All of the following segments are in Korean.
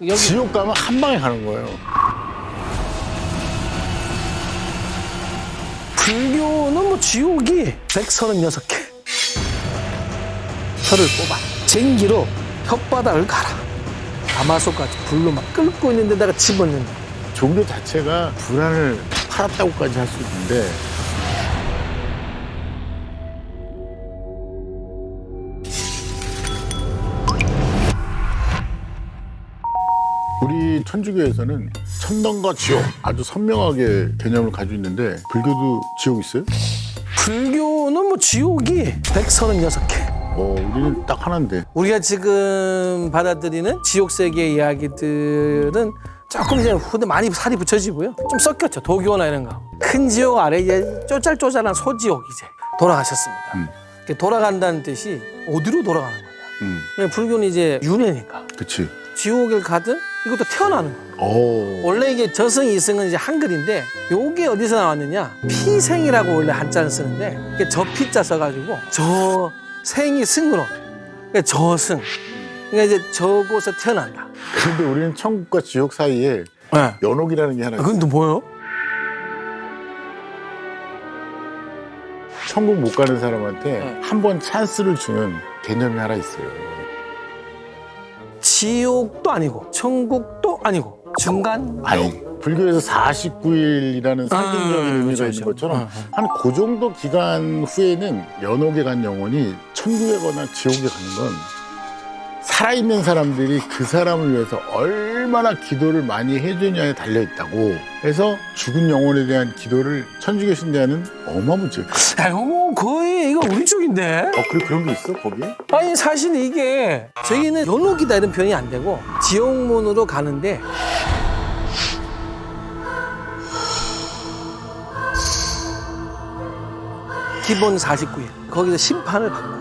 여기 지옥 가면 한 방에 가는 거예요. 불교는 뭐 지옥이 136개. 혀를 뽑아 쟁기로 혓바닥을 갈아. 가마솥까지 불로 막 끓고 있는 데다가 집어넣는다. 종교 자체가 불안을 팔았다고까지 할 수 있는데 우리 천주교에서는 천당과 지옥 아주 선명하게 개념을 가지고 있는데 불교도 지옥 있어요? 불교는 뭐 지옥이 136개. 우리는 딱 하나인데. 우리가 지금 받아들이는 지옥 세계 이야기들은 조금 이제 후대 많이 살이 붙여지고요. 좀 섞였죠. 도교나 이런 거. 큰 지옥 아래 이제 쪼잘쪼잘한 소지옥 이제 돌아가셨습니다. 돌아간다는 뜻이 어디로 돌아가는 거냐. 불교는 이제 윤회니까. 그치. 지옥을 가든 이것도 태어나는 거예요. 원래 이게 저승 이승은 이제 한글인데 요게 어디서 나왔느냐? 피생이라고 원래 한자를 쓰는데 이게 저피자 써가지고 저생이 승으로 그러니까 저승. 그러니까 이제 저곳에 태어난다. 근데 우리는 천국과 지옥 사이에 네. 연옥이라는 게 하나 있어요. 그건 또 뭐예요? 천국 못 가는 사람한테 한 번 찬스를 주는 개념이 하나 있어요. 지옥도 아니고 천국도 아니고 중간. 아니, 불교에서 49일이라는 상징적인 의미가 그렇죠, 있는 그렇죠. 것처럼 한 그 정도 기간 후에는 연옥에 간 영혼이 천국에 거나 지옥에 가는 건 살아있는 사람들이 그 사람을 위해서 얼마나 기도를 많이 해주냐에 달려있다고 해서 죽은 영혼에 대한 기도를 천주교 신자는 어마무지. 야, 이거 뭐 거의 이거 우리 쪽인데. 그래, 그런 게 있어, 거기에? 아니 사실 이게 저희는 연옥이다 이런 표현이 안 되고 지옥문으로 가는데 기본 49일 거기서 심판을 받고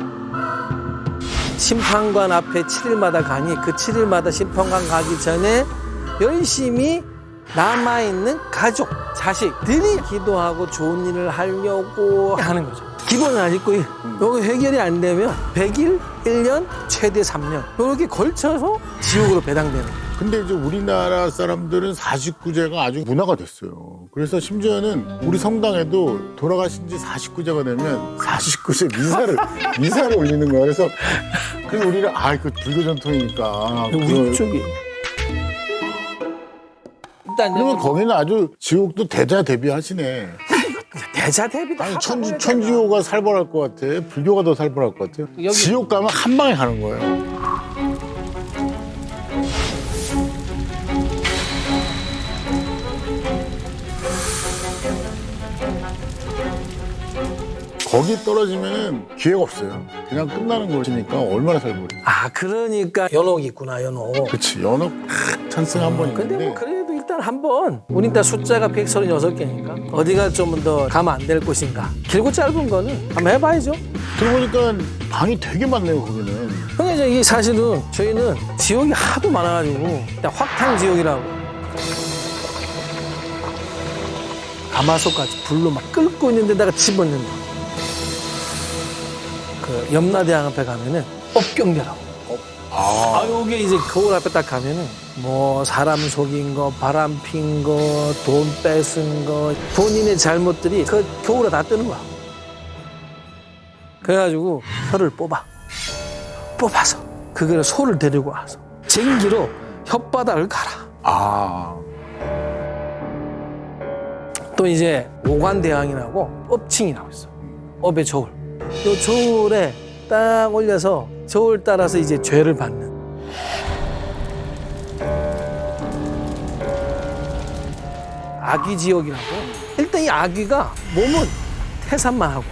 심판관 앞에 7일마다 가니 그 7일마다 심판관 가기 전에 열심히 남아있는 가족, 자식들이 기도하고 좋은 일을 하려고 하는 거죠. 기본은 49일. 요거 해결이 안 되면 100일, 1년, 최대 3년. 이렇게 걸쳐서 지옥으로 배당되는 거예요. 근데 이제 우리나라 사람들은 49제가 아주 문화가 됐어요. 그래서 심지어는 우리 성당에도 돌아가신 지 49제가 되면 49제 미사를 올리는 거야. 그래서 우리는 그 불교 전통이니까. 우리 쪽이. 일단 그러면 거기는 아주 지옥도 대자대비하시네. 대자대비다. 아니, 천주교가 살벌할 것 같아. 불교가 더 살벌할 것 같아요. 여기- 지옥 가면 한 방에 가는 거예요. 거기 떨어지면 기회가 없어요. 그냥 끝나는 것이니까 얼마나 살벌해. 그러니까 연옥이 있구나, 연옥. 그치, 연옥 찬스가 한 번 근데 있는데. 뭐 그래도 일단 한번 우리 일단 숫자가 136개니까 어디가 좀 더 가면 안 될 곳인가. 길고 짧은 거는 한번 해봐야죠. 들어보니까 방이 되게 많네요, 거기는. 근데 이제 이게 사실은 저희는 지옥이 하도 많아가지고 일단 확탕 지옥이라고 가마솥까지 불로 막 끓고 있는 데다가 집어넣는다. 그 염라대왕 앞에 가면은 업경대라고. 요게 이제 거울 앞에 딱 가면은 뭐 사람 속인 거, 바람 핀 거, 돈 뺏은 거, 본인의 잘못들이 그 거울에 다 뜨는 거야. 그래가지고 혀를 뽑아서 그걸 소를 데리고 와서 쟁기로 혓바닥을 갈아. 또 이제 오관대왕이라고 업칭이라고 있어. 업의 저울. 요 저울에 딱 올려서 저울 따라서 이제 죄를 받는. 아귀지옥이라고. 일단 이 아귀가 몸은 태산만 하고.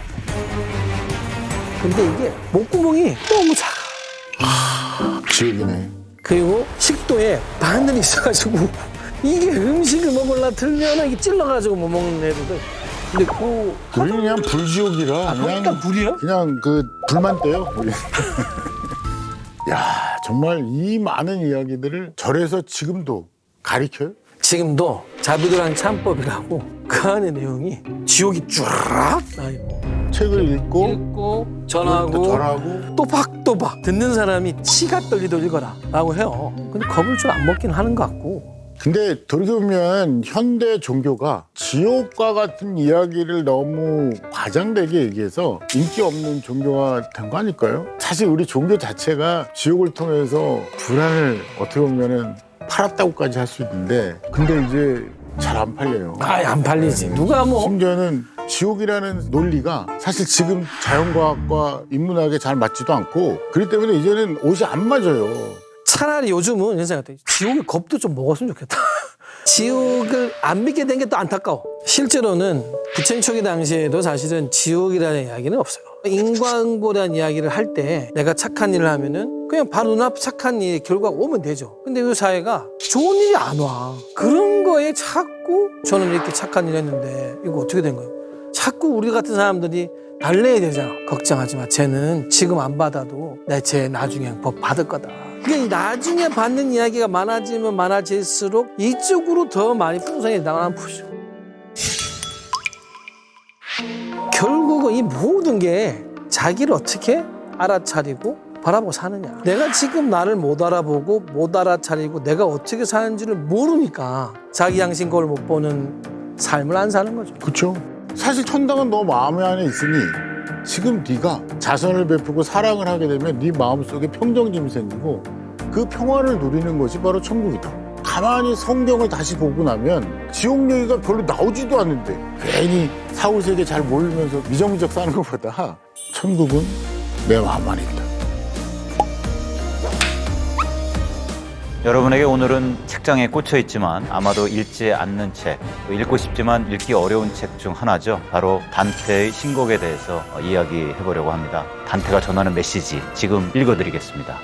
근데 이게 목구멍이 너무 작아. 지옥이네. 그리고 식도에 바늘이 있어가지고 이게 음식을 먹으려 들면 이게 찔러가지고 못 먹는 애들. 근데 우리는 그냥 불지옥이라 그러니까 불이야? 그냥 불만 떼요. 우리. 야, 정말 이 많은 이야기들을 절에서 지금도 가리켜요? 지금도 자비도랑 참법이라고 그 안에 내용이 지옥이 쫙 나있고 책을 읽고 전하고 또박또박 듣는 사람이 치가 떨리도 읽어라 라고 해요. 근데 겁을 좀 안 먹긴 하는 것 같고. 근데 돌이켜보면 현대 종교가 지옥과 같은 이야기를 너무 과장되게 얘기해서 인기 없는 종교가 된 거 아닐까요? 사실 우리 종교 자체가 지옥을 통해서 불안을 어떻게 보면은 팔았다고까지 할 수 있는데 근데 이제 잘 안 팔려요. 안 팔리지. 누가 뭐. 심지어는 지옥이라는 논리가 사실 지금 자연과학과 인문학에 잘 맞지도 않고 그렇기 때문에 이제는 옷이 안 맞아요. 차라리 요즘은 이런 생각 같아요. 지옥의 겁도 좀 먹었으면 좋겠다. 지옥을 안 믿게 된 게 또 안타까워. 실제로는 부처님 초기 당시에도 사실은 지옥이라는 이야기는 없어요. 인과응보라는 이야기를 할 때 내가 착한 일을 하면은 그냥 바로 눈앞 착한 일의 결과가 오면 되죠. 근데 이 사회가 좋은 일이 안 와. 그런 거에 자꾸 저는 이렇게 착한 일 했는데 이거 어떻게 된 거예요? 자꾸 우리 같은 사람들이 달래야 되잖아. 걱정하지 마. 쟤는 지금 안 받아도 쟤 나중에 법 받을 거다. 그러니까 나중에 받는 이야기가 많아지면 많아질수록 이쪽으로 더 많이 풍성이 나가는 포죠. 결국은 이 모든 게 자기를 어떻게 알아차리고 바라보고 사느냐. 내가 지금 나를 못 알아보고 못 알아차리고 내가 어떻게 사는지를 모르니까 자기 양심 거울 못 보는 삶을 안 사는 거죠. 그렇죠. 사실 천당은 너 마음 안에 있으니 지금 네가 자선을 베푸고 사랑을 하게 되면 네 마음속에 평정심이 생기고 그 평화를 누리는 것이 바로 천국이다. 가만히 성경을 다시 보고 나면 지옥 얘기가 별로 나오지도 않는데 괜히 사후세계 잘 모르면서 미정미적 사는 것보다 천국은 내 마음 안에 있다. 여러분에게 오늘은 책장에 꽂혀 있지만 아마도 읽지 않는 책, 또 읽고 싶지만 읽기 어려운 책 중 하나죠. 바로 단테의 신곡에 대해서 이야기해 보려고 합니다. 단테가 전하는 메시지 지금 읽어드리겠습니다.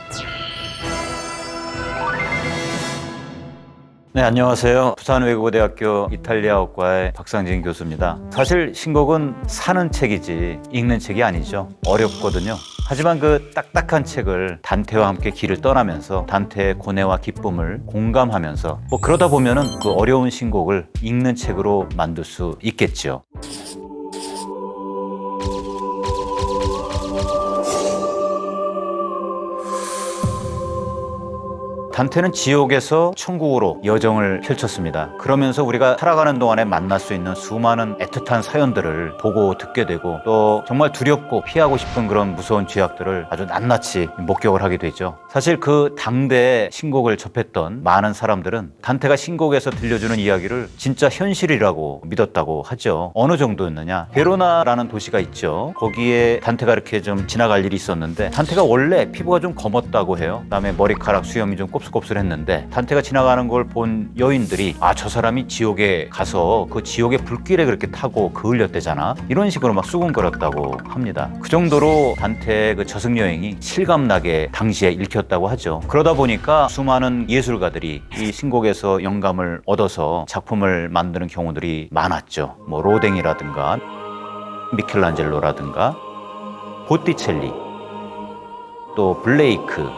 네, 안녕하세요. 부산외국어대학교 이탈리아어과의 박상진 교수입니다. 사실 신곡은 사는 책이지 읽는 책이 아니죠. 어렵거든요. 하지만 그 딱딱한 책을 단테와 함께 길을 떠나면서 단테의 고뇌와 기쁨을 공감하면서 그러다 보면은 그 어려운 신곡을 읽는 책으로 만들 수 있겠죠. 단테는 지옥에서 천국으로 여정을 펼쳤습니다. 그러면서 우리가 살아가는 동안에 만날 수 있는 수많은 애틋한 사연들을 보고 듣게 되고 또 정말 두렵고 피하고 싶은 그런 무서운 죄악들을 아주 낱낱이 목격을 하게 되죠. 사실 그 당대의 신곡을 접했던 많은 사람들은 단테가 신곡에서 들려주는 이야기를 진짜 현실이라고 믿었다고 하죠. 어느 정도였느냐? 베로나라는 도시가 있죠. 거기에 단테가 이렇게 좀 지나갈 일이 있었는데 단테가 원래 피부가 좀 검었다고 해요. 그다음에 머리카락 수염이 좀 곱슬곱슬했는데 단테가 지나가는 걸 본 여인들이 저 사람이 지옥에 가서 그 지옥의 불길에 그렇게 타고 그을렸대잖아. 이런 식으로 막 수군거렸다고 합니다. 그 정도로 단테의 그 저승 여행이 실감나게 당시에 읽혔다고 하죠. 그러다 보니까 수많은 예술가들이 이 신곡에서 영감을 얻어서 작품을 만드는 경우들이 많았죠. 로댕이라든가 미켈란젤로라든가 보티첼리 또 블레이크,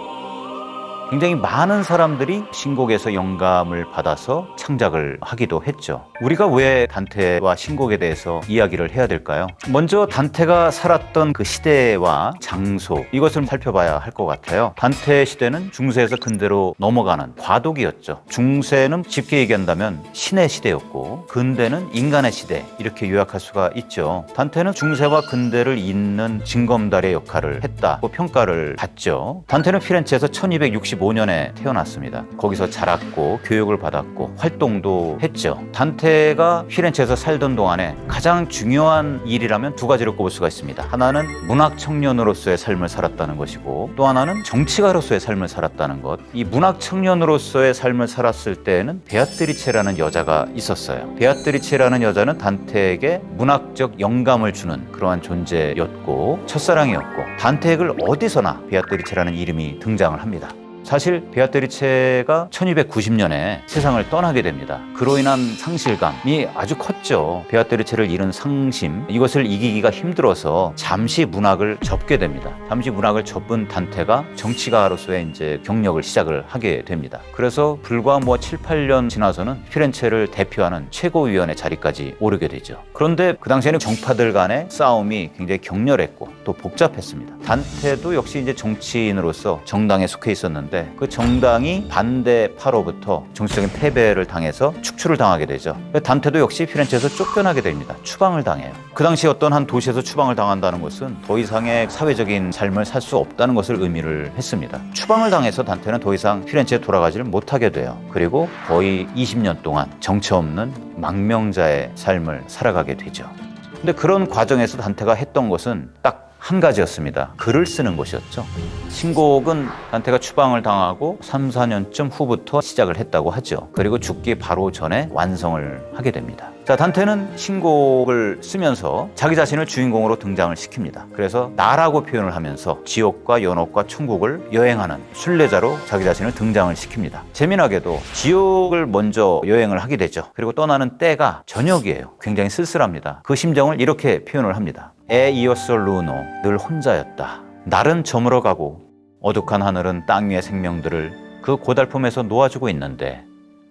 굉장히 많은 사람들이 신곡에서 영감을 받아서 창작을 하기도 했죠. 우리가 왜 단테와 신곡에 대해서 이야기를 해야 될까요? 먼저 단테가 살았던 그 시대와 장소, 이것을 살펴봐야 할 것 같아요. 단테의 시대는 중세에서 근대로 넘어가는 과도기였죠. 중세는 쉽게 얘기한다면 신의 시대였고 근대는 인간의 시대, 이렇게 요약할 수가 있죠. 단테는 중세와 근대를 잇는 징검다리의 역할을 했다고 평가를 받죠. 단테는 피렌체에서 1265년에 태어났습니다. 거기서 자랐고 교육을 받았고 활동도 했죠. 단테가 피렌체에서 살던 동안에 가장 중요한 일이라면 두 가지를 꼽을 수가 있습니다. 하나는 문학 청년으로서의 삶을 살았다는 것이고 또 하나는 정치가로서의 삶을 살았다는 것. 이 문학 청년으로서의 삶을 살았을 때에는 베아트리체라는 여자가 있었어요. 베아트리체라는 여자는 단테에게 문학적 영감을 주는 그러한 존재였고 첫사랑이었고 단테에게 어디서나 베아트리체라는 이름이 등장을 합니다. 사실 베아트리체가 1290년에 세상을 떠나게 됩니다. 그로 인한 상실감이 아주 컸죠. 베아트리체를 잃은 상심, 이것을 이기기가 힘들어서 잠시 문학을 접게 됩니다. 잠시 문학을 접은 단테가 정치가로서의 이제 경력을 시작을 하게 됩니다. 그래서 불과 7, 8년 지나서는 피렌체를 대표하는 최고위원의 자리까지 오르게 되죠. 그런데 그 당시에는 정파들 간의 싸움이 굉장히 격렬했고 또 복잡했습니다. 단테도 역시 이제 정치인으로서 정당에 속해 있었는데 그 정당이 반대파로부터 정치적인 패배를 당해서 축출을 당하게 되죠. 단테도 역시 피렌체에서 쫓겨나게 됩니다. 추방을 당해요. 그 당시 어떤 한 도시에서 추방을 당한다는 것은 더 이상의 사회적인 삶을 살 수 없다는 것을 의미를 했습니다. 추방을 당해서 단테는 더 이상 피렌체에 돌아가지를 못하게 돼요. 그리고 거의 20년 동안 정처 없는 망명자의 삶을 살아가게 되죠. 근데 그런 과정에서 단테가 했던 것은 딱 한 가지였습니다. 글을 쓰는 것이었죠. 신곡은 단테가 추방을 당하고 3, 4년쯤 후부터 시작을 했다고 하죠. 그리고 죽기 바로 전에 완성을 하게 됩니다. 자, 단테는 신곡을 쓰면서 자기 자신을 주인공으로 등장을 시킵니다. 그래서 나라고 표현을 하면서 지옥과 연옥과 천국을 여행하는 순례자로 자기 자신을 등장을 시킵니다. 재미나게도 지옥을 먼저 여행을 하게 되죠. 그리고 떠나는 때가 저녁이에요. 굉장히 쓸쓸합니다. 그 심정을 이렇게 표현을 합니다. 에 이어서 루노, 늘 혼자였다. 날은 저물어 가고 어둑한 하늘은 땅 위의 생명들을 그 고달픔에서 놓아주고 있는데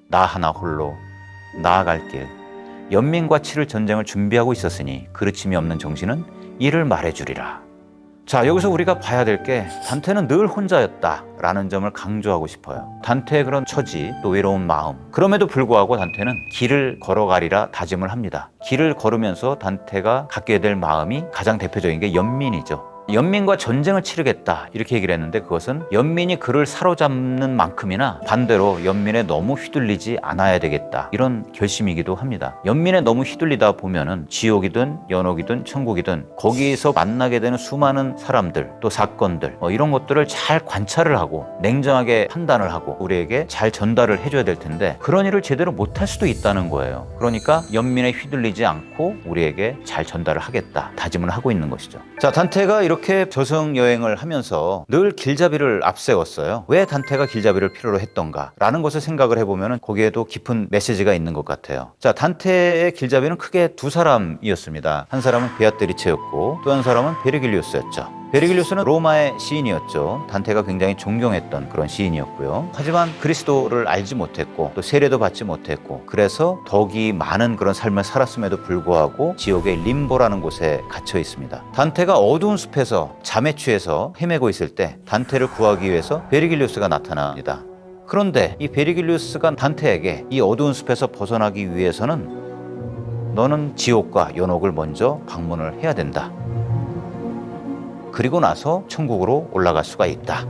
나 하나 홀로 나아갈 길, 연민과 치를 전쟁을 준비하고 있었으니 그르침이 없는 정신은 이를 말해주리라. 자, 여기서 우리가 봐야 될 게 단테는 늘 혼자였다라는 점을 강조하고 싶어요. 단테의 그런 처지, 또 외로운 마음, 그럼에도 불구하고 단테는 길을 걸어가리라 다짐을 합니다. 길을 걸으면서 단테가 갖게 될 마음이 가장 대표적인 게 연민이죠. 연민과 전쟁을 치르겠다 이렇게 얘기를 했는데 그것은 연민이 그를 사로잡는 만큼이나 반대로 연민에 너무 휘둘리지 않아야 되겠다 이런 결심이기도 합니다. 연민에 너무 휘둘리다 보면은 지옥이든 연옥이든 천국이든 거기에서 만나게 되는 수많은 사람들 또 사건들 이런 것들을 잘 관찰을 하고 냉정하게 판단을 하고 우리에게 잘 전달을 해줘야 될 텐데 그런 일을 제대로 못할 수도 있다는 거예요. 그러니까 연민에 휘둘리지 않고 우리에게 잘 전달을 하겠다 다짐을 하고 있는 것이죠. 자, 단테가 이렇게 저승 여행을 하면서 늘 길잡이를 앞세웠어요. 왜 단테가 길잡이를 필요로 했던가 라는 것을 생각을 해보면 거기에도 깊은 메시지가 있는 것 같아요. 자, 단테의 길잡이는 크게 두 사람이었습니다. 한 사람은 베아트리체였고 또 한 사람은 베르길리우스였죠. 베르길리우스는 로마의 시인이었죠. 단테가 굉장히 존경했던 그런 시인이었고요. 하지만 그리스도를 알지 못했고 또 세례도 받지 못했고 그래서 덕이 많은 그런 삶을 살았음에도 불구하고 지옥의 림보라는 곳에 갇혀 있습니다. 단테가 어두운 숲에서 잠에 취해서 헤매고 있을 때 단테를 구하기 위해서 베르길리우스가 나타납니다. 그런데 이 베르길리우스가 단테에게 이 어두운 숲에서 벗어나기 위해서는 너는 지옥과 연옥을 먼저 방문을 해야 된다. 그리고 나서 천국으로 올라갈 수가 있다.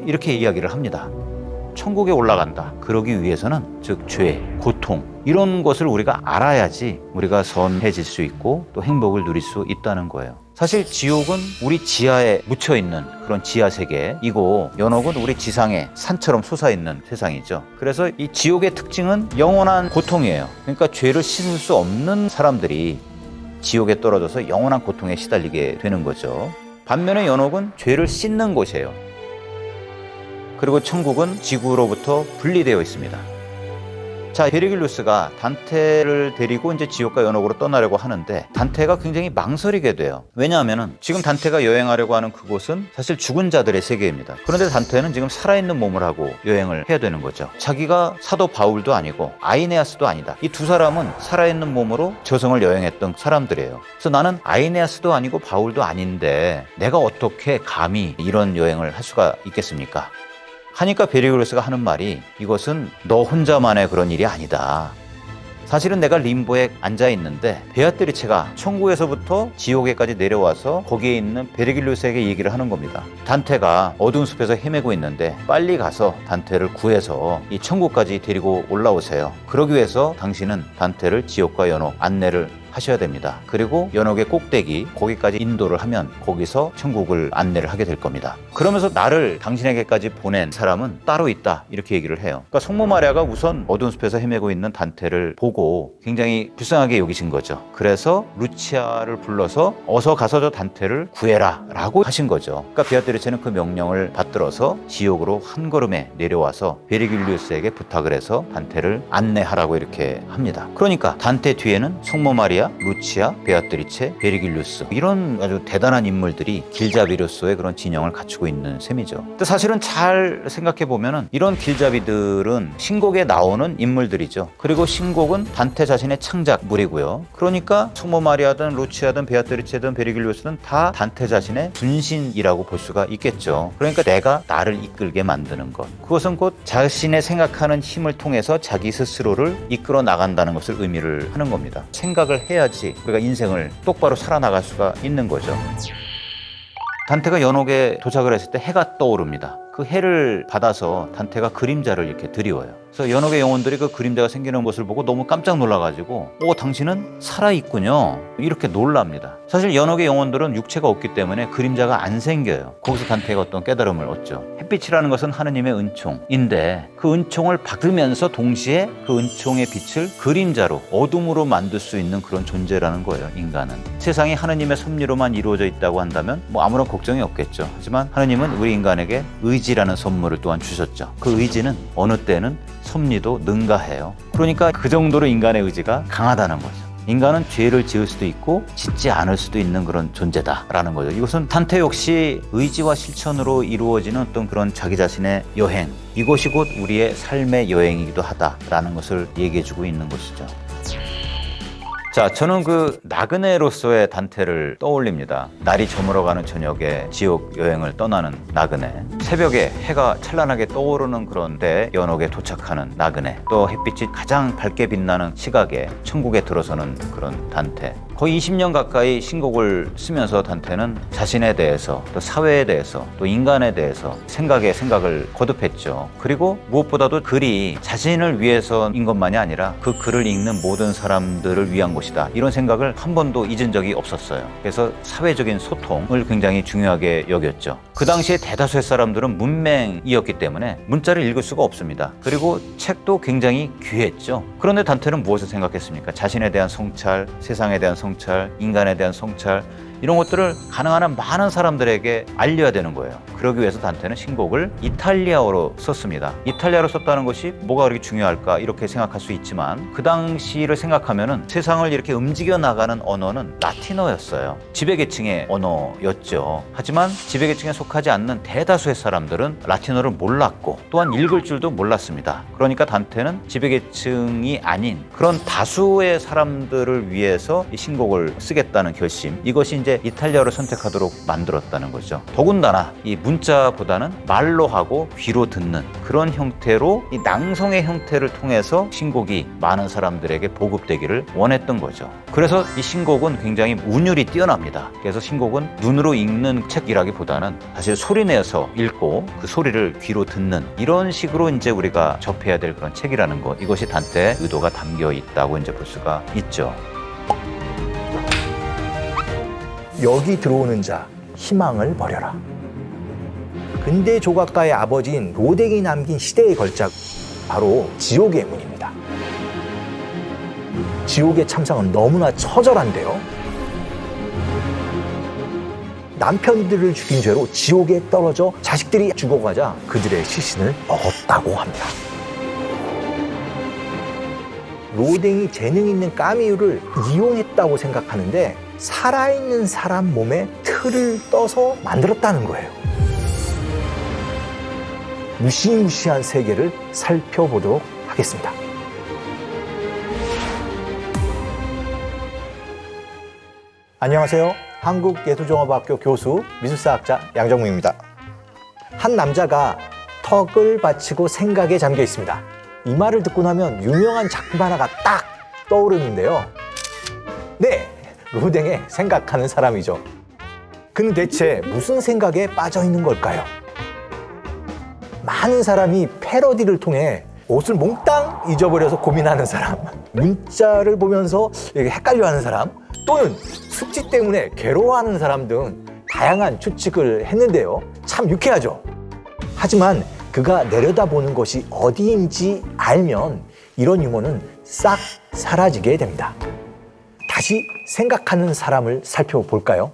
이렇게 이야기를 합니다. 천국에 올라간다. 그러기 위해서는 즉 죄, 고통 이런 것을 우리가 알아야지 우리가 선해질 수 있고 또 행복을 누릴 수 있다는 거예요. 사실 지옥은 우리 지하에 묻혀있는 그런 지하 세계이고 연옥은 우리 지상에 산처럼 솟아있는 세상이죠. 그래서 이 지옥의 특징은 영원한 고통이에요. 그러니까 죄를 씻을 수 없는 사람들이 지옥에 떨어져서 영원한 고통에 시달리게 되는 거죠. 반면에 연옥은 죄를 씻는 곳이에요. 그리고 천국은 지구로부터 분리되어 있습니다. 자, 베르길리우스가 단테를 데리고 이제 지옥과 연옥으로 떠나려고 하는데 단테가 굉장히 망설이게 돼요. 왜냐하면은 지금 단테가 여행하려고 하는 그곳은 사실 죽은 자들의 세계입니다. 그런데 단테는 지금 살아있는 몸을 하고 여행을 해야 되는 거죠. 자기가 사도 바울도 아니고 아이네아스도 아니다. 이 두 사람은 살아있는 몸으로 저승을 여행했던 사람들이에요. 그래서 나는 아이네아스도 아니고 바울도 아닌데 내가 어떻게 감히 이런 여행을 할 수가 있겠습니까? 하니까 베르길리우스가 하는 말이 이것은 너 혼자만의 그런 일이 아니다. 사실은 내가 림보에 앉아있는데 베아트리체가 천국에서부터 지옥에까지 내려와서 거기에 있는 베르길리우스에게 얘기를 하는 겁니다. 단테가 어두운 숲에서 헤매고 있는데 빨리 가서 단테를 구해서 이 천국까지 데리고 올라오세요. 그러기 위해서 당신은 단테를 지옥과 연옥 안내를 하셔야 됩니다. 그리고 연옥의 꼭대기 거기까지 인도를 하면 거기서 천국을 안내를 하게 될 겁니다. 그러면서 나를 당신에게까지 보낸 사람은 따로 있다 이렇게 얘기를 해요. 그러니까 성모 마리아가 우선 어두운 숲에서 헤매고 있는 단테를 보고 굉장히 불쌍하게 여기신 거죠. 그래서 루치아를 불러서 어서 가서 저 단테를 구해라 라고 하신 거죠. 그러니까 베아트리체는 그 명령을 받들어서 지옥으로 한 걸음에 내려와서 베르길리우스에게 부탁을 해서 단테를 안내하라고 이렇게 합니다. 그러니까 단테 뒤에는 성모 마리아, 루치아, 베아트리체, 베르길리우스 이런 아주 대단한 인물들이 길자비로서의 그런 진영을 갖추고 있는 셈이죠. 근데 사실은 잘 생각해 보면은 이런 길자비들은 신곡에 나오는 인물들이죠. 그리고 신곡은 단테 자신의 창작물이고요. 그러니까 성모 마리아든 루치아든 베아트리체든 베르길리우스는 다 단테 자신의 분신이라고 볼 수가 있겠죠. 그러니까 내가 나를 이끌게 만드는 것. 그것은 곧 자신의 생각하는 힘을 통해서 자기 스스로를 이끌어 나간다는 것을 의미를 하는 겁니다. 생각을 해야지 우리가 인생을 똑바로 살아나갈 수가 있는 거죠. 단테가 연옥에 도착을 했을 때 해가 떠오릅니다. 그 해를 받아서 단테가 그림자를 이렇게 드리워요. 그래서 연옥의 영혼들이 그 그림자가 생기는 것을 보고 너무 깜짝 놀라가지고 당신은 살아있군요 이렇게 놀랍니다. 사실 연옥의 영혼들은 육체가 없기 때문에 그림자가 안 생겨요. 거기서 단테가 어떤 깨달음을 얻죠. 햇빛이라는 것은 하느님의 은총인데 그 은총을 받으면서 동시에 그 은총의 빛을 그림자로 어둠으로 만들 수 있는 그런 존재라는 거예요. 인간은 세상이 하느님의 섭리로만 이루어져 있다고 한다면 아무런 걱정이 없겠죠. 하지만 하느님은 우리 인간에게 의지라는 선물을 또한 주셨죠. 그 의지는 어느 때는 섭리도 능가해요. 그러니까 그 정도로 인간의 의지가 강하다는 거죠. 인간은 죄를 지을 수도 있고 짓지 않을 수도 있는 그런 존재다라는 거죠. 이것은 단테 역시 의지와 실천으로 이루어지는 어떤 그런 자기 자신의 여행, 이것이 곧 우리의 삶의 여행이기도 하다라는 것을 얘기해주고 있는 것이죠. 자, 저는 그 나그네로서의 단테를 떠올립니다. 날이 저물어가는 저녁에 지옥 여행을 떠나는 나그네, 새벽에 해가 찬란하게 떠오르는 그런 데 연옥에 도착하는 나그네, 또 햇빛이 가장 밝게 빛나는 시각에 천국에 들어서는 그런 단테. 거의 20년 가까이 신곡을 쓰면서 단테는 자신에 대해서 또 사회에 대해서 또 인간에 대해서 생각을 거듭했죠. 그리고 무엇보다도 글이 자신을 위해서인 것만이 아니라 그 글을 읽는 모든 사람들을 위한 것이다, 이런 생각을 한 번도 잊은 적이 없었어요. 그래서 사회적인 소통을 굉장히 중요하게 여겼죠. 그 당시에 대다수의 사람들은 문맹이었기 때문에 문자를 읽을 수가 없습니다. 그리고 책도 굉장히 귀했죠. 그런데 단테는 무엇을 생각했습니까? 자신에 대한 성찰, 세상에 대한 성찰, 인간에 대한 성찰, 이런 것들을 가능한 한 많은 사람들에게 알려야 되는 거예요. 그러기 위해서 단테는 신곡을 이탈리아어로 썼습니다. 이탈리아로 썼다는 것이 뭐가 그렇게 중요할까 이렇게 생각할 수 있지만 그 당시를 생각하면은 세상을 이렇게 움직여 나가는 언어는 라틴어였어요. 지배계층의 언어였죠. 하지만 지배계층에 속하지 않는 대다수의 사람들은 라틴어를 몰랐고 또한 읽을 줄도 몰랐습니다. 그러니까 단테는 지배계층이 아닌 그런 다수의 사람들을 위해서 이 신곡을 쓰겠다는 결심, 이것이 이제 이탈리아어를 선택하도록 만들었다는 거죠. 더군다나 이 문자보다는 말로 하고 귀로 듣는 그런 형태로 이 낭송의 형태를 통해서 신곡이 많은 사람들에게 보급되기를 원했던 거죠. 그래서 이 신곡은 굉장히 운율이 뛰어납니다. 그래서 신곡은 눈으로 읽는 책이라기보다는 사실 소리내서 읽고 그 소리를 귀로 듣는 이런 식으로 이제 우리가 접해야 될 그런 책이라는 것, 이것이 단테의 의도가 담겨 있다고 이제 볼 수가 있죠. 여기 들어오는 자 희망을 버려라. 근대 조각가의 아버지인 로댕이 남긴 시대의 걸작, 바로 지옥의 문입니다. 지옥의 참상은 너무나 처절한데요. 남편들을 죽인 죄로 지옥에 떨어져 자식들이 죽어가자 그들의 시신을 먹었다고 합니다. 로댕이 재능 있는 까미유를 이용했다고 생각하는데 살아있는 사람 몸에 틀을 떠서 만들었다는 거예요. 무시무시한 세계를 살펴보도록 하겠습니다. 안녕하세요. 한국예술종합학교 교수 미술사학자 양정무입니다. 한 남자가 턱을 받치고 생각에 잠겨 있습니다. 이 말을 듣고 나면 유명한 작품 하나가 딱 떠오르는데요. 네! 로댕의 생각하는 사람이죠. 그는 대체 무슨 생각에 빠져 있는 걸까요? 많은 사람이 패러디를 통해 옷을 몽땅 잊어버려서 고민하는 사람, 문자를 보면서 헷갈려하는 사람, 또는 숙지 때문에 괴로워하는 사람 등 다양한 추측을 했는데요. 참 유쾌하죠. 하지만 그가 내려다보는 것이 어디인지 알면 이런 유머는 싹 사라지게 됩니다. 다시 생각하는 사람을 살펴볼까요?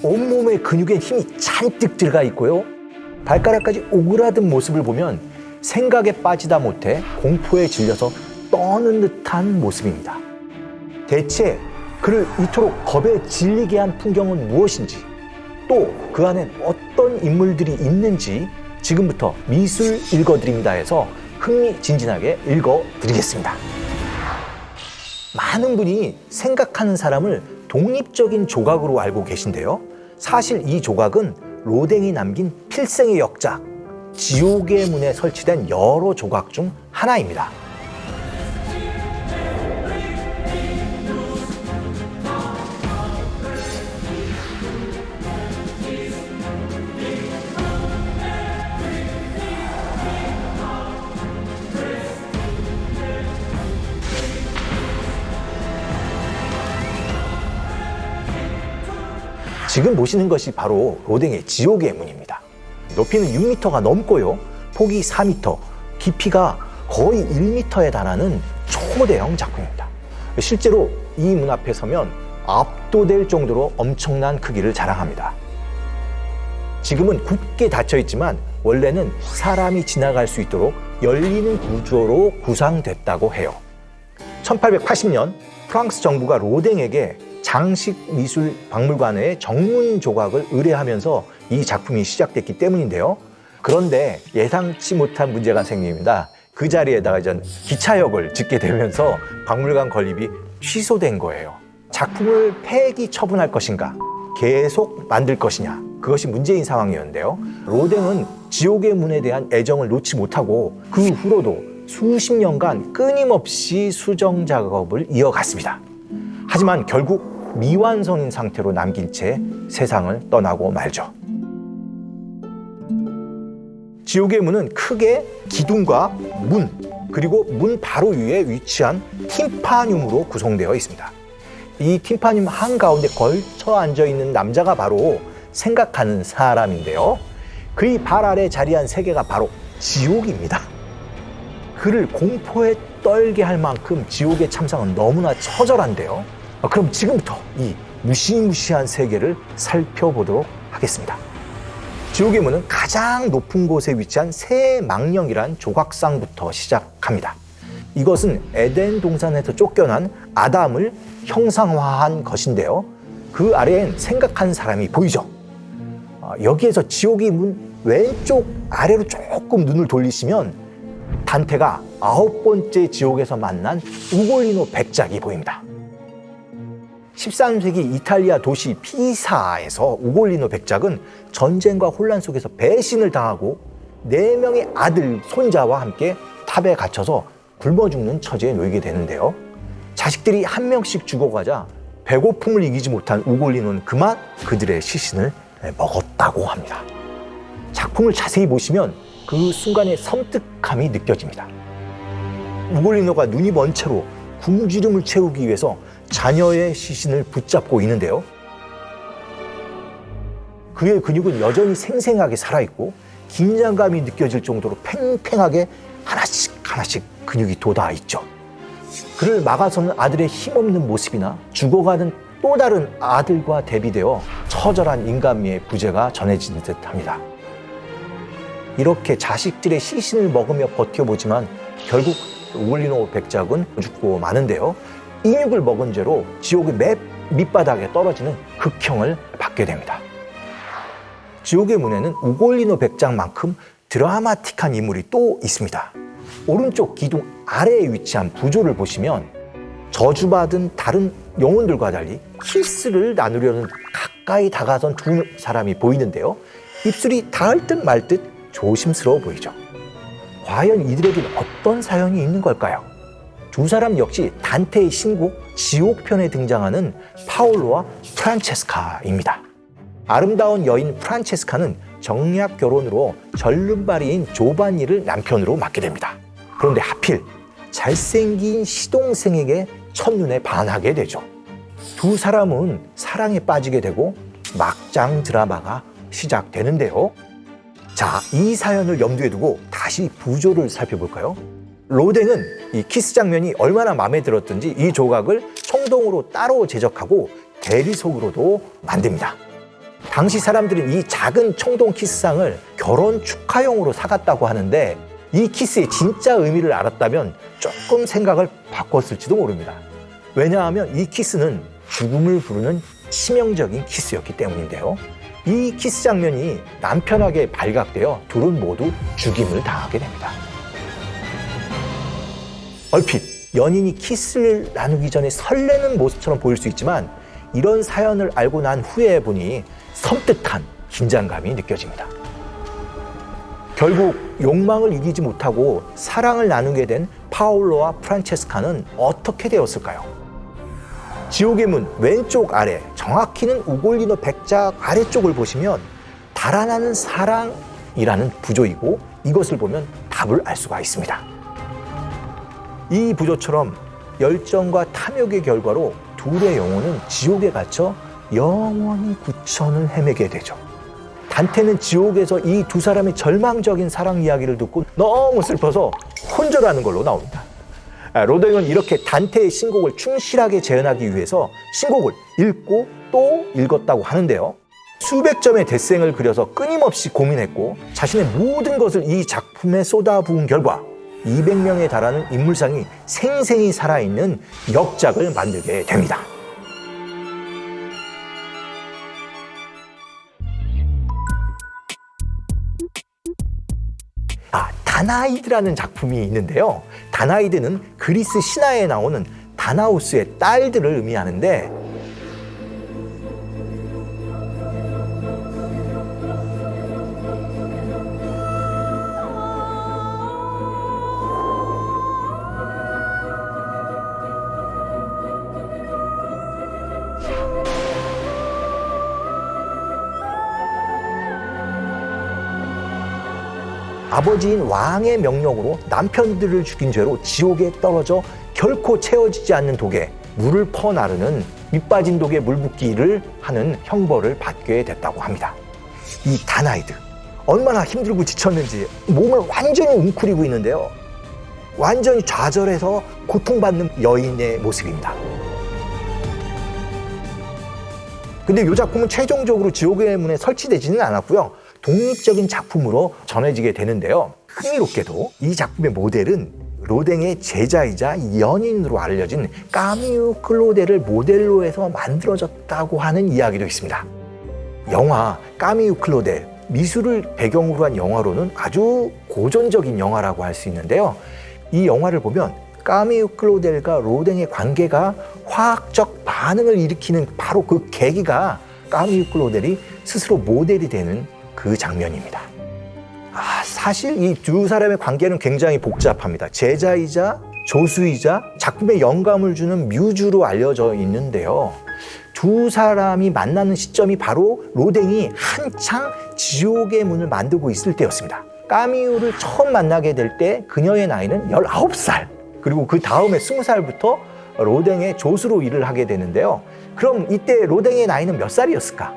온몸의 근육에 힘이 잔뜩 들어가 있고요. 발가락까지 오그라든 모습을 보면 생각에 빠지다 못해 공포에 질려서 떠는 듯한 모습입니다. 대체 그를 이토록 겁에 질리게 한 풍경은 무엇인지, 또 그 안엔 어떤 인물들이 있는지 지금부터 미술 읽어드립니다에서 흥미진진하게 읽어드리겠습니다. 많은 분이 생각하는 사람을 독립적인 조각으로 알고 계신데요. 사실 이 조각은 로댕이 남긴 필생의 역작, 지옥의 문에 설치된 여러 조각 중 하나입니다. 지금 보시는 것이 바로 로댕의 지옥의 문입니다. 높이는 6m가 넘고요. 폭이 4m, 깊이가 거의 1m에 달하는 초대형 작품입니다. 실제로 이 문 앞에 서면 압도될 정도로 엄청난 크기를 자랑합니다. 지금은 굳게 닫혀 있지만 원래는 사람이 지나갈 수 있도록 열리는 구조로 구상됐다고 해요. 1880년 프랑스 정부가 로댕에게 장식미술박물관의 정문 조각을 의뢰하면서 이 작품이 시작됐기 때문인데요. 그런데 예상치 못한 문제가 생깁니다. 그 자리에다가 기차역을 짓게 되면서 박물관 건립이 취소된 거예요. 작품을 폐기 처분할 것인가, 계속 만들 것이냐, 그것이 문제인 상황이었는데요. 로댕은 지옥의 문에 대한 애정을 놓지 못하고 그 후로도 수십 년간 끊임없이 수정 작업을 이어갔습니다. 하지만 결국 미완성인 상태로 남긴 채 세상을 떠나고 말죠. 지옥의 문은 크게 기둥과 문, 그리고 문 바로 위에 위치한 팀파늄으로 구성되어 있습니다. 이 팀파늄 한가운데 걸쳐 앉아있는 남자가 바로 생각하는 사람인데요. 그의 발 아래 자리한 세계가 바로 지옥입니다. 그를 공포에 떨게 할 만큼 지옥의 참상은 너무나 처절한데요. 그럼 지금부터 이 무시무시한 세계를 살펴보도록 하겠습니다. 지옥의 문은 가장 높은 곳에 위치한 새망령이란 조각상부터 시작합니다. 이것은 에덴 동산에서 쫓겨난 아담을 형상화한 것인데요. 그 아래엔 생각하는 사람이 보이죠. 여기에서 지옥의 문 왼쪽 아래로 조금 눈을 돌리시면 단테가 9번째 지옥에서 만난 우골리노 백작이 보입니다. 13세기 이탈리아 도시 피사에서 우골리노 백작은 전쟁과 혼란 속에서 배신을 당하고 4명의 아들, 손자와 함께 탑에 갇혀서 굶어 죽는 처지에 놓이게 되는데요. 자식들이 한 명씩 죽어가자 배고픔을 이기지 못한 우골리노는 그만 그들의 시신을 먹었다고 합니다. 작품을 자세히 보시면 그 순간의 섬뜩함이 느껴집니다. 우골리노가 눈이 먼 채로 굶주림을 채우기 위해서 자녀의 시신을 붙잡고 있는데요. 그의 근육은 여전히 생생하게 살아있고 긴장감이 느껴질 정도로 팽팽하게 하나씩 근육이 돋아 있죠. 그를 막아서는 아들의 힘없는 모습이나 죽어가는 또 다른 아들과 대비되어 처절한 인간미의 부재가 전해지는 듯합니다. 이렇게 자식들의 시신을 먹으며 버텨보지만 결국 우골리노 백작은 죽고 마는데요. 인육을 먹은 죄로 지옥의 맨 밑바닥에 떨어지는 극형을 받게 됩니다. 지옥의 문에는 우골리노 백작만큼 드라마틱한 인물이 또 있습니다. 오른쪽 기둥 아래에 위치한 부조를 보시면 저주받은 다른 영혼들과 달리 키스를 나누려는 가까이 다가선 두 사람이 보이는데요. 입술이 닿을 듯 말 듯 조심스러워 보이죠. 과연 이들에겐 어떤 사연이 있는 걸까요? 두 사람 역시 단테의 신곡 지옥편에 등장하는 파올로와 프란체스카입니다. 아름다운 여인 프란체스카는 정략 결혼으로 절름발이인 조반니를 남편으로 맡게 됩니다. 그런데 하필 잘생긴 시동생에게 첫눈에 반하게 되죠. 두 사람은 사랑에 빠지게 되고 막장 드라마가 시작되는데요. 자, 이 사연을 염두에 두고 다시 부조를 살펴볼까요? 로댕은 이 키스 장면이 얼마나 마음에 들었든지 이 조각을 청동으로 따로 제작하고 대리석으로도 만듭니다. 당시 사람들은 이 작은 청동 키스상을 결혼 축하용으로 사갔다고 하는데 이 키스의 진짜 의미를 알았다면 조금 생각을 바꿨을지도 모릅니다. 왜냐하면 이 키스는 죽음을 부르는 치명적인 키스였기 때문인데요. 이 키스 장면이 남편에게 발각되어 둘은 모두 죽임을 당하게 됩니다. 얼핏 연인이 키스를 나누기 전에 설레는 모습처럼 보일 수 있지만 이런 사연을 알고 난 후에 보니 섬뜩한 긴장감이 느껴집니다. 결국 욕망을 이기지 못하고 사랑을 나누게 된 파올로와 프란체스카는 어떻게 되었을까요? 지옥의 문 왼쪽 아래, 정확히는 우골리노 백작 아래쪽을 보시면 달아나는 사랑이라는 부조이고 이것을 보면 답을 알 수가 있습니다. 이 부조처럼 열정과 탐욕의 결과로 둘의 영혼은 지옥에 갇혀 영원히 구천을 헤매게 되죠. 단테는 지옥에서 이 두 사람의 절망적인 사랑 이야기를 듣고 너무 슬퍼서 혼절하는 걸로 나옵니다. 로댕은 이렇게 단테의 신곡을 충실하게 재현하기 위해서 신곡을 읽고 또 읽었다고 하는데요. 수백 점의 데생을 그려서 끊임없이 고민했고 자신의 모든 것을 이 작품에 쏟아부은 결과 200명에 달하는 인물상이 생생히 살아있는 역작을 만들게 됩니다. 다나이드라는 작품이 있는데요. 다나이드는 그리스 신화에 나오는 다나우스의 딸들을 의미하는데 아버지인 왕의 명령으로 남편들을 죽인 죄로 지옥에 떨어져 결코 채워지지 않는 독에 물을 퍼나르는 밑빠진 독에 물 붓기를 하는 형벌을 받게 됐다고 합니다. 이 다나이드, 얼마나 힘들고 지쳤는지 몸을 완전히 웅크리고 있는데요. 완전히 좌절해서 고통받는 여인의 모습입니다. 근데 이 작품은 최종적으로 지옥의 문에 설치되지는 않았고요. 독립적인 작품으로 전해지게 되는데요. 흥미롭게도 이 작품의 모델은 로댕의 제자이자 연인으로 알려진 까미유 클로데를 모델로 해서 만들어졌다고 하는 이야기도 있습니다. 영화 까미유 클로데, 미술을 배경으로 한 영화로는 아주 고전적인 영화라고 할 수 있는데요. 이 영화를 보면 까미유 클로델과 로댕의 관계가 화학적 반응을 일으키는 바로 그 계기가 까미유 클로델이 스스로 모델이 되는 그 장면입니다. 사실 이 두 사람의 관계는 굉장히 복잡합니다. 제자이자 조수이자 작품에 영감을 주는 뮤즈로 알려져 있는데요. 두 사람이 만나는 시점이 바로 로댕이 한창 지옥의 문을 만들고 있을 때였습니다. 까미유를 처음 만나게 될 때 그녀의 나이는 19살, 그리고 그 다음에 20살부터 로댕의 조수로 일을 하게 되는데요. 그럼 이때 로댕의 나이는 몇 살이었을까?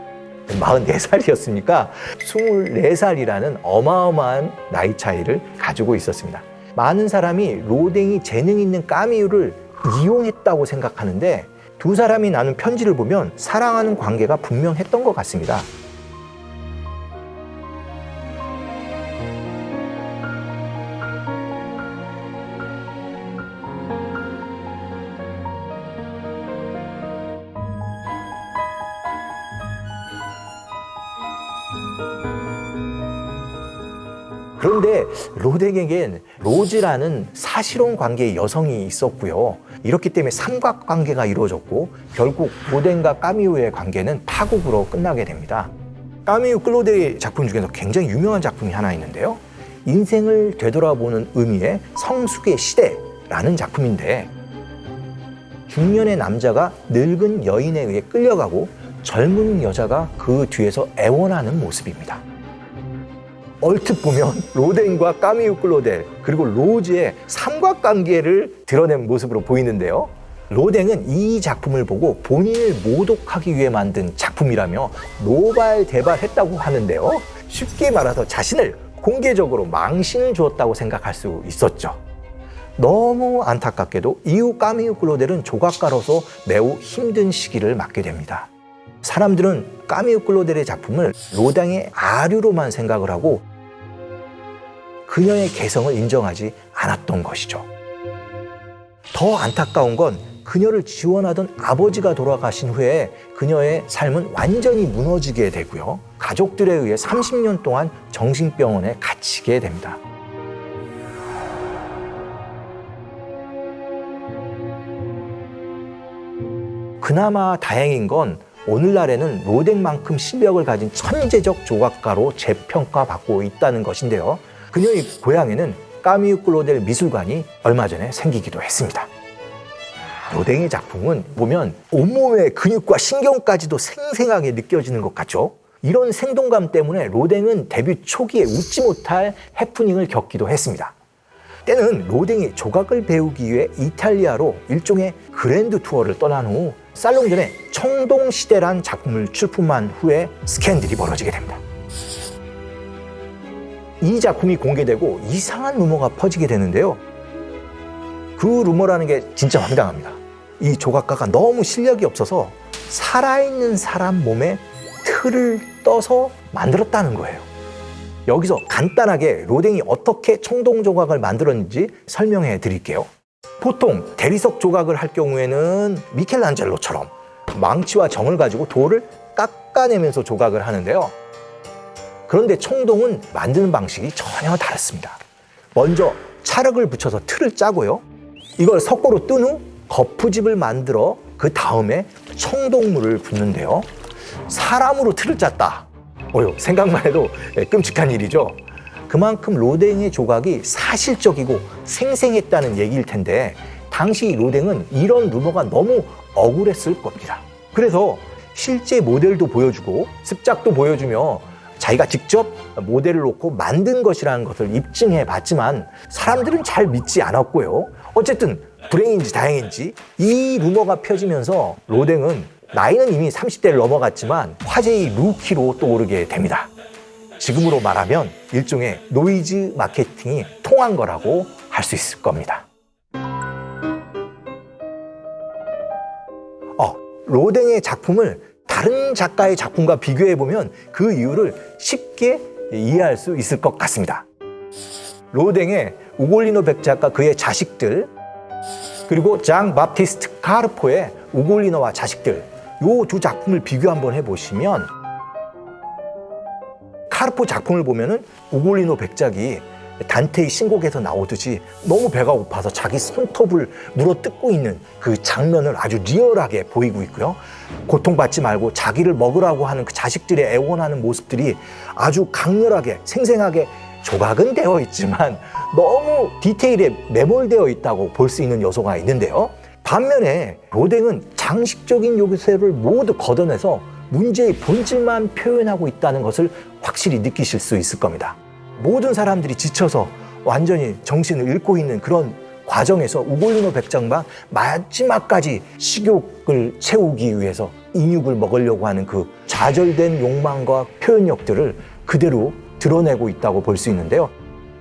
44살이었으니까 24살이라는 어마어마한 나이 차이를 가지고 있었습니다. 많은 사람이 로댕이 재능 있는 까미유를 이용했다고 생각하는데 두 사람이 나눈 편지를 보면 사랑하는 관계가 분명했던 것 같습니다. 그런데 로댕에겐 로즈라는 사실혼 관계의 여성이 있었고요. 이렇기 때문에 삼각관계가 이루어졌고 결국 로댕과 까미유의 관계는 파국으로 끝나게 됩니다. 까미유 클로데의 작품 중에서 굉장히 유명한 작품이 하나 있는데요. 인생을 되돌아보는 의미의 성숙의 시대라는 작품인데 중년의 남자가 늙은 여인에 의해 끌려가고 젊은 여자가 그 뒤에서 애원하는 모습입니다. 얼핏 보면 로댕과 까미유 클로델 그리고 로즈의 삼각관계를 드러낸 모습으로 보이는데요. 로댕은 이 작품을 보고 본인을 모독하기 위해 만든 작품이라며 노발대발했다고 하는데요. 쉽게 말해서 자신을 공개적으로 망신을 주었다고 생각할 수 있었죠. 너무 안타깝게도 이후 까미유 클로델은 조각가로서 매우 힘든 시기를 맞게 됩니다. 사람들은 까미유 클로델의 작품을 로댕의 아류로만 생각을 하고 그녀의 개성을 인정하지 않았던 것이죠. 더 안타까운 건 그녀를 지원하던 아버지가 돌아가신 후에 그녀의 삶은 완전히 무너지게 되고요. 가족들에 의해 30년 동안 정신병원에 갇히게 됩니다. 그나마 다행인 건 오늘날에는 로댕만큼 실력을 가진 천재적 조각가로 재평가받고 있다는 것인데요. 그녀의 고향에는 까미유 클로델 미술관이 얼마 전에 생기기도 했습니다. 로댕의 작품은 보면 온몸의 근육과 신경까지도 생생하게 느껴지는 것 같죠? 이런 생동감 때문에 로댕은 데뷔 초기에 웃지 못할 해프닝을 겪기도 했습니다. 때는 로댕이 조각을 배우기 위해 이탈리아로 일종의 그랜드 투어를 떠난 후 살롱전에 청동시대란 작품을 출품한 후에 스캔들이 벌어지게 됩니다. 이 작품이 공개되고 이상한 루머가 퍼지게 되는데요. 그 루머라는 게 진짜 황당합니다. 이 조각가가 너무 실력이 없어서 살아있는 사람 몸에 틀을 떠서 만들었다는 거예요. 여기서 간단하게 로댕이 어떻게 청동 조각을 만들었는지 설명해 드릴게요. 보통 대리석 조각을 할 경우에는 미켈란젤로처럼 망치와 정을 가지고 돌을 깎아내면서 조각을 하는데요. 그런데 청동은 만드는 방식이 전혀 다릅니다. 먼저 찰흙을 붙여서 틀을 짜고요. 이걸 석고로 뜬 후 거푸집을 만들어 그 다음에 청동물을 붓는데요. 사람으로 틀을 짰다. 생각만 해도 끔찍한 일이죠. 그만큼 로댕의 조각이 사실적이고 생생했다는 얘기일 텐데 당시 로댕은 이런 루머가 너무 억울했을 겁니다. 그래서 실제 모델도 보여주고 습작도 보여주며 자기가 직접 모델을 놓고 만든 것이라는 것을 입증해 봤지만 사람들은 잘 믿지 않았고요. 어쨌든 불행인지 다행인지 이 루머가 펴지면서 로댕은 나이는 이미 30대를 넘어갔지만 화제의 루키로 떠오르게 됩니다. 지금으로 말하면 일종의 노이즈 마케팅이 통한 거라고 할 수 있을 겁니다. 로댕의 작품을 다른 작가의 작품과 비교해보면 그 이유를 쉽게 이해할 수 있을 것 같습니다. 로댕의 우골리노 백작과 그의 자식들, 그리고 장 바티스트 카르포의 우골리노와 자식들, 이 두 작품을 비교 한번 해보시면 카르포 작품을 보면은 우골리노 백작이 단테의 신곡에서 나오듯이 너무 배가 고파서 자기 손톱을 물어뜯고 있는 그 장면을 아주 리얼하게 보이고 있고요. 고통받지 말고 자기를 먹으라고 하는 그 자식들의 애원하는 모습들이 아주 강렬하게 생생하게 조각은 되어 있지만 너무 디테일에 매몰되어 있다고 볼 수 있는 요소가 있는데요. 반면에 로댕은 장식적인 요소를 모두 걷어내서 문제의 본질만 표현하고 있다는 것을 확실히 느끼실 수 있을 겁니다. 모든 사람들이 지쳐서 완전히 정신을 잃고 있는 그런 과정에서 우골리노 백작만 마지막까지 식욕을 채우기 위해서 인육을 먹으려고 하는 그 좌절된 욕망과 표현력들을 그대로 드러내고 있다고 볼 수 있는데요.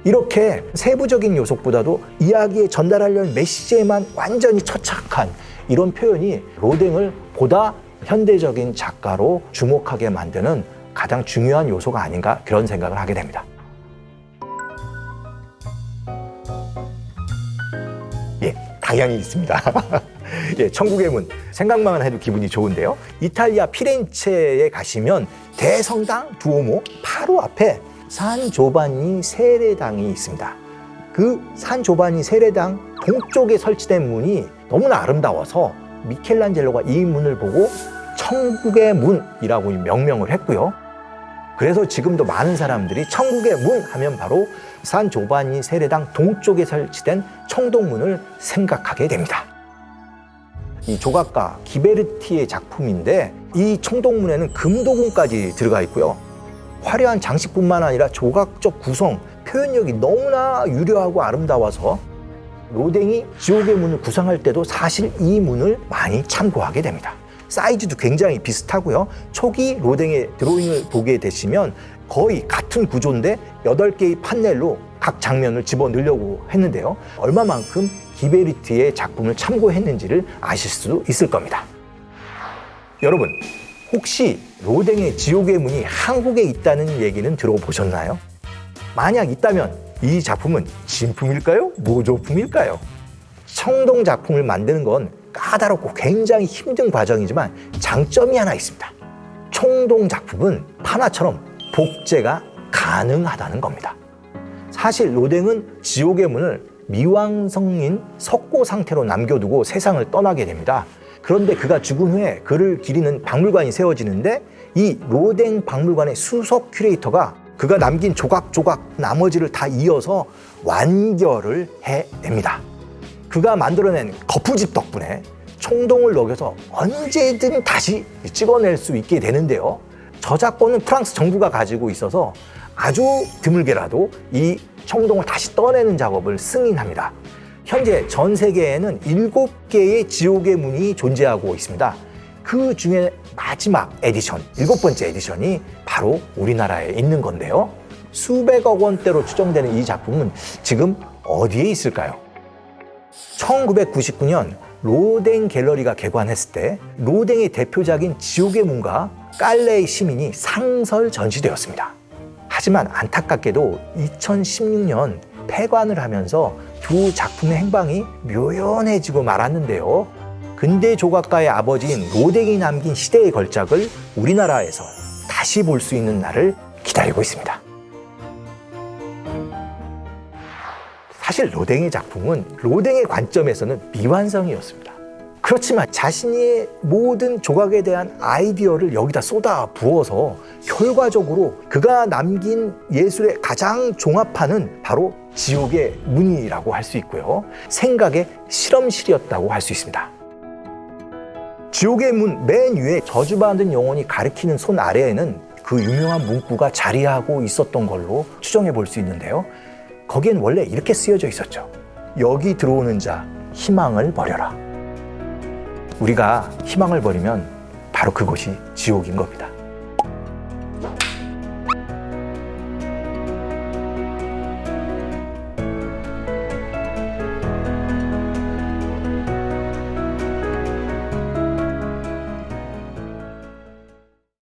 이렇게 세부적인 요소보다도 이야기에 전달하려는 메시지에만 완전히 처착한 이런 표현이 로댕을 보다 현대적인 작가로 주목하게 만드는 가장 중요한 요소가 아닌가 그런 생각을 하게 됩니다. 당연히 있습니다. 천국의 문 생각만 해도 기분이 좋은데요. 이탈리아 피렌체에 가시면 대성당 두오모 바로 앞에 산 조반니 세례당이 있습니다. 그 산 조반니 세례당 동쪽에 설치된 문이 너무나 아름다워서 미켈란젤로가 이 문을 보고 천국의 문이라고 명명을 했고요. 그래서 지금도 많은 사람들이 천국의 문 하면 바로 산 조반니 세례당 동쪽에 설치된 청동문을 생각하게 됩니다. 이 조각가 기베르티의 작품인데 이 청동문에는 금도금까지 들어가 있고요. 화려한 장식뿐만 아니라 조각적 구성, 표현력이 너무나 유려하고 아름다워서 로댕이 지옥의 문을 구상할 때도 사실 이 문을 많이 참고하게 됩니다. 사이즈도 굉장히 비슷하고요. 초기 로댕의 드로잉을 보게 되시면 거의 같은 구조인데 8개의 판넬로 각 장면을 집어넣으려고 했는데요. 얼마만큼 기베리트의 작품을 참고했는지를 아실 수도 있을 겁니다. 여러분, 혹시 로댕의 지옥의 문이 한국에 있다는 얘기는 들어보셨나요? 만약 있다면 이 작품은 진품일까요? 모조품일까요? 청동 작품을 만드는 건 까다롭고 굉장히 힘든 과정이지만 장점이 하나 있습니다. 청동 작품은 판화처럼 복제가 가능하다는 겁니다. 사실 로댕은 지옥의 문을 미완성인 석고 상태로 남겨두고 세상을 떠나게 됩니다. 그런데 그가 죽은 후에 그를 기리는 박물관이 세워지는데 이 로댕 박물관의 수석 큐레이터가 그가 남긴 조각조각 나머지를 다 이어서 완결을 해냅니다. 그가 만들어낸 거푸집 덕분에 청동을 녹여서 언제든 다시 찍어낼 수 있게 되는데요. 저작권은 프랑스 정부가 가지고 있어서 아주 드물게라도 이 청동을 다시 떠내는 작업을 승인합니다. 현재 전 세계에는 7개의 지옥의 문이 존재하고 있습니다. 그 중에 마지막 에디션, 7번째 에디션이 바로 우리나라에 있는 건데요. 수백억 원대로 추정되는 이 작품은 지금 어디에 있을까요? 1999년 로댕 갤러리가 개관했을 때 로댕의 대표작인 지옥의 문과 깔레의 시민이 상설 전시되었습니다. 하지만 안타깝게도 2016년 폐관을 하면서 두 작품의 행방이 묘연해지고 말았는데요. 근대 조각가의 아버지인 로댕이 남긴 시대의 걸작을 우리나라에서 다시 볼 수 있는 날을 기다리고 있습니다. 사실 로댕의 작품은 로댕의 관점에서는 미완성이었습니다. 그렇지만 자신의 모든 조각에 대한 아이디어를 여기다 쏟아 부어서 결과적으로 그가 남긴 예술의 가장 종합판은 바로 지옥의 문이라고 할 수 있고요. 생각의 실험실이었다고 할 수 있습니다. 지옥의 문 맨 위에 저주받은 영혼이 가리키는 손 아래에는 그 유명한 문구가 자리하고 있었던 걸로 추정해 볼 수 있는데요. 거기엔 원래 이렇게 쓰여져 있었죠. 여기 들어오는 자 희망을 버려라. 우리가 희망을 버리면 바로 그것이 지옥인 겁니다.